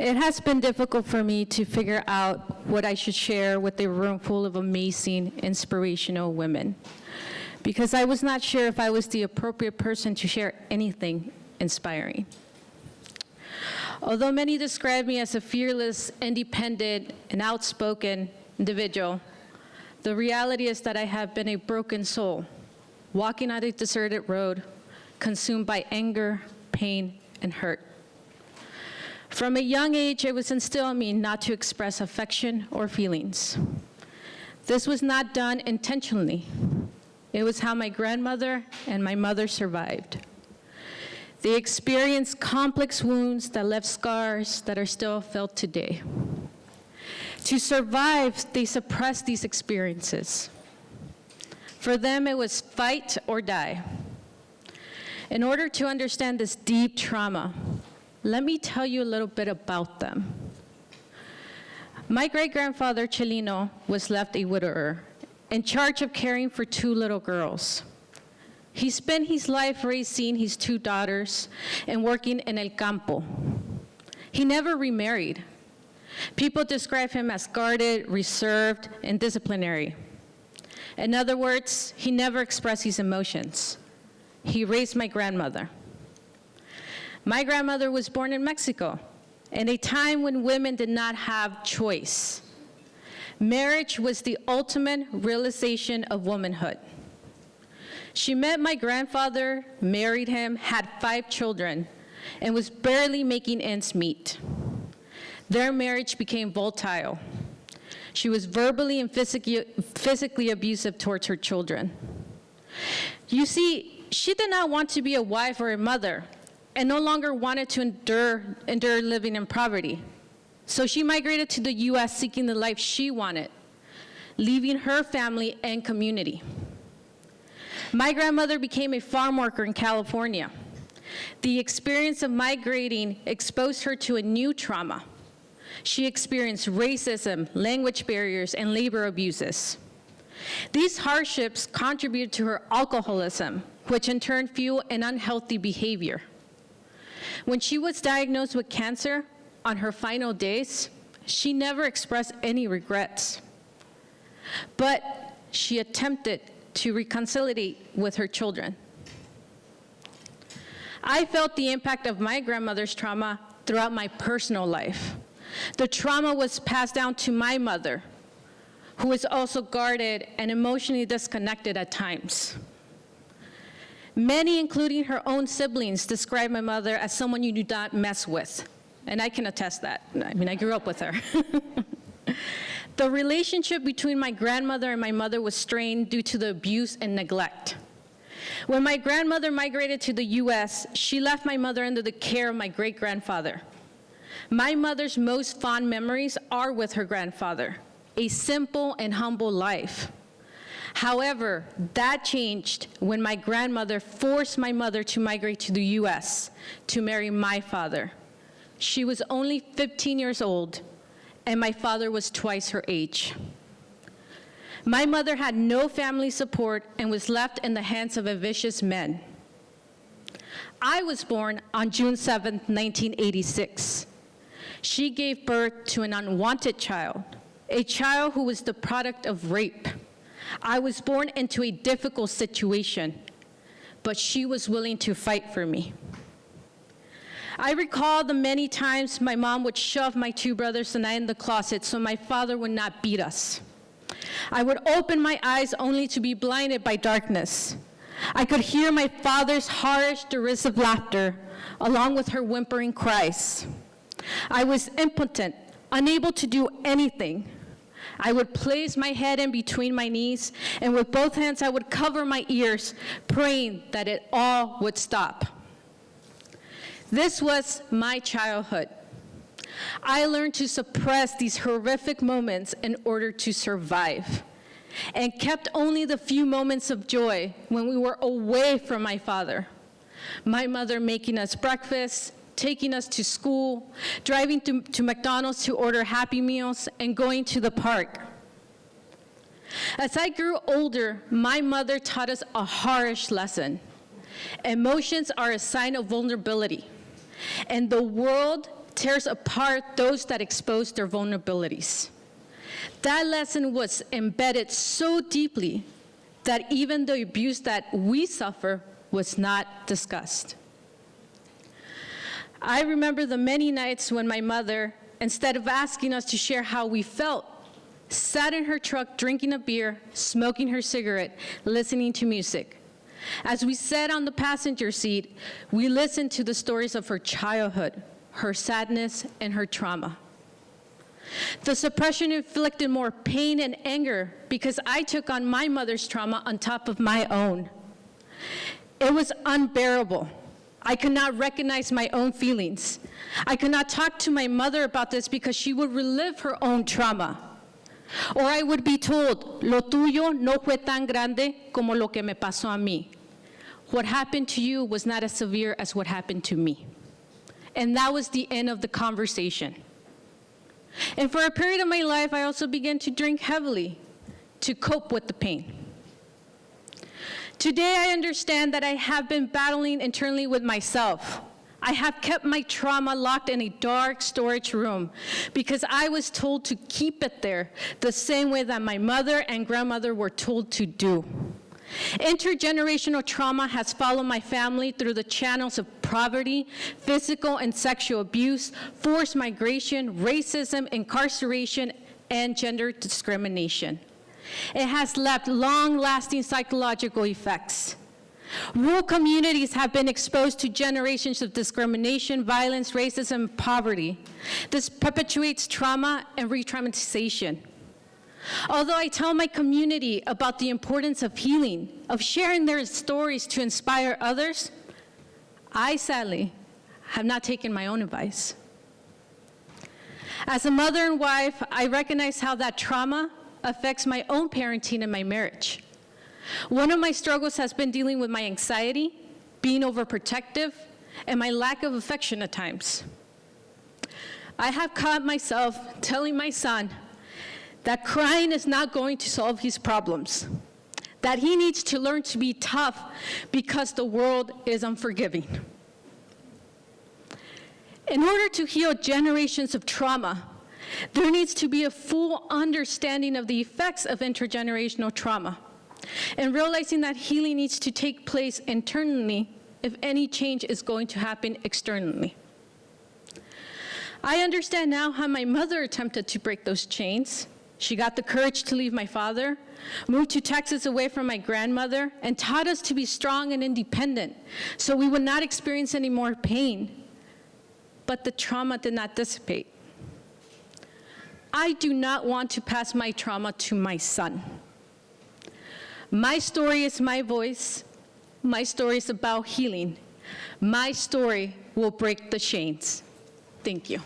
It has been difficult for me to figure out what I should share with a room full of amazing, inspirational women, because I was not sure if I was the appropriate person to share anything inspiring. Although many describe me as a fearless, independent, and outspoken individual, the reality is that I have been a broken soul, walking on a deserted road, consumed by anger, pain, and hurt. From a young age, it was instilled in me not to express affection or feelings. This was not done intentionally. It was how my grandmother and my mother survived. They experienced complex wounds that left scars that are still felt today. To survive, they suppressed these experiences. For them, it was fight or die. In order to understand this deep trauma, let me tell you a little bit about them. My great-grandfather, Chelino, was left a widower, in charge of caring for 2 little girls. He spent his life raising his 2 daughters and working in el campo. He never remarried. People describe him as guarded, reserved, and disciplinary. In other words, he never expressed his emotions. He raised my grandmother. My grandmother was born in Mexico, in a time when women did not have choice. Marriage was the ultimate realization of womanhood. She met my grandfather, married him, had 5 children, and was barely making ends meet. Their marriage became volatile. She was verbally and physically abusive towards her children. You see, she did not want to be a wife or a mother, and no longer wanted to endure living in poverty. So she migrated to the US seeking the life she wanted, leaving her family and community. My grandmother became a farm worker in California. The experience of migrating exposed her to a new trauma. She experienced racism, language barriers, and labor abuses. These hardships contributed to her alcoholism, which in turn fueled an unhealthy behavior. When she was diagnosed with cancer, on her final days, she never expressed any regrets. But she attempted to reconcile with her children. I felt the impact of my grandmother's trauma throughout my personal life. The trauma was passed down to my mother, who was also guarded and emotionally disconnected at times. Many, including her own siblings, describe my mother as someone you do not mess with. And I can attest that. I mean, I grew up with her. The relationship between my grandmother and my mother was strained due to the abuse and neglect. When my grandmother migrated to the US, she left my mother under the care of my great-grandfather. My mother's most fond memories are with her grandfather, a simple and humble life. However, that changed when my grandmother forced my mother to migrate to the US to marry my father. She was only 15 years old, and my father was twice her age. My mother had no family support and was left in the hands of a vicious man. I was born on June 7, 1986. She gave birth to an unwanted child, a child who was the product of rape. I was born into a difficult situation, but she was willing to fight for me. I recall the many times my mom would shove my 2 brothers and I in the closet so my father would not beat us. I would open my eyes only to be blinded by darkness. I could hear my father's harsh, derisive laughter, along with her whimpering cries. I was impotent, unable to do anything. I would place my head in between my knees, and with both hands I would cover my ears, praying that it all would stop. This was my childhood. I learned to suppress these horrific moments in order to survive, and kept only the few moments of joy when we were away from my father. My mother making us breakfast, taking us to school, driving to McDonald's to order Happy Meals, and going to the park. As I grew older, my mother taught us a harsh lesson. Emotions are a sign of vulnerability, and the world tears apart those that expose their vulnerabilities. That lesson was embedded so deeply that even the abuse that we suffer was not discussed. I remember the many nights when my mother, instead of asking us to share how we felt, sat in her truck drinking a beer, smoking her cigarette, listening to music. As we sat on the passenger seat, we listened to the stories of her childhood, her sadness, and her trauma. The suppression inflicted more pain and anger because I took on my mother's trauma on top of my own. It was unbearable. I could not recognize my own feelings. I could not talk to my mother about this because she would relive her own trauma. Or I would be told, lo tuyo no fue tan grande como lo que me pasó a mí. What happened to you was not as severe as what happened to me. And that was the end of the conversation. And for a period of my life, I also began to drink heavily to cope with the pain. Today, I understand that I have been battling internally with myself. I have kept my trauma locked in a dark storage room because I was told to keep it there the same way that my mother and grandmother were told to do. Intergenerational trauma has followed my family through the channels of poverty, physical and sexual abuse, forced migration, racism, incarceration, and gender discrimination. It has left long-lasting psychological effects. Rural communities have been exposed to generations of discrimination, violence, racism, and poverty. This perpetuates trauma and re-traumatization. Although I tell my community about the importance of healing, of sharing their stories to inspire others, I sadly have not taken my own advice. As a mother and wife, I recognize how that trauma affects my own parenting and my marriage. One of my struggles has been dealing with my anxiety, being overprotective, and my lack of affection at times. I have caught myself telling my son that crying is not going to solve his problems, that he needs to learn to be tough because the world is unforgiving. In order to heal generations of trauma, there needs to be a full understanding of the effects of intergenerational trauma, and realizing that healing needs to take place internally if any change is going to happen externally. I understand now how my mother attempted to break those chains. She got the courage to leave my father, moved to Texas away from my grandmother, and taught us to be strong and independent so we would not experience any more pain. But the trauma did not dissipate. I do not want to pass my trauma to my son. My story is my voice. My story is about healing. My story will break the chains. Thank you.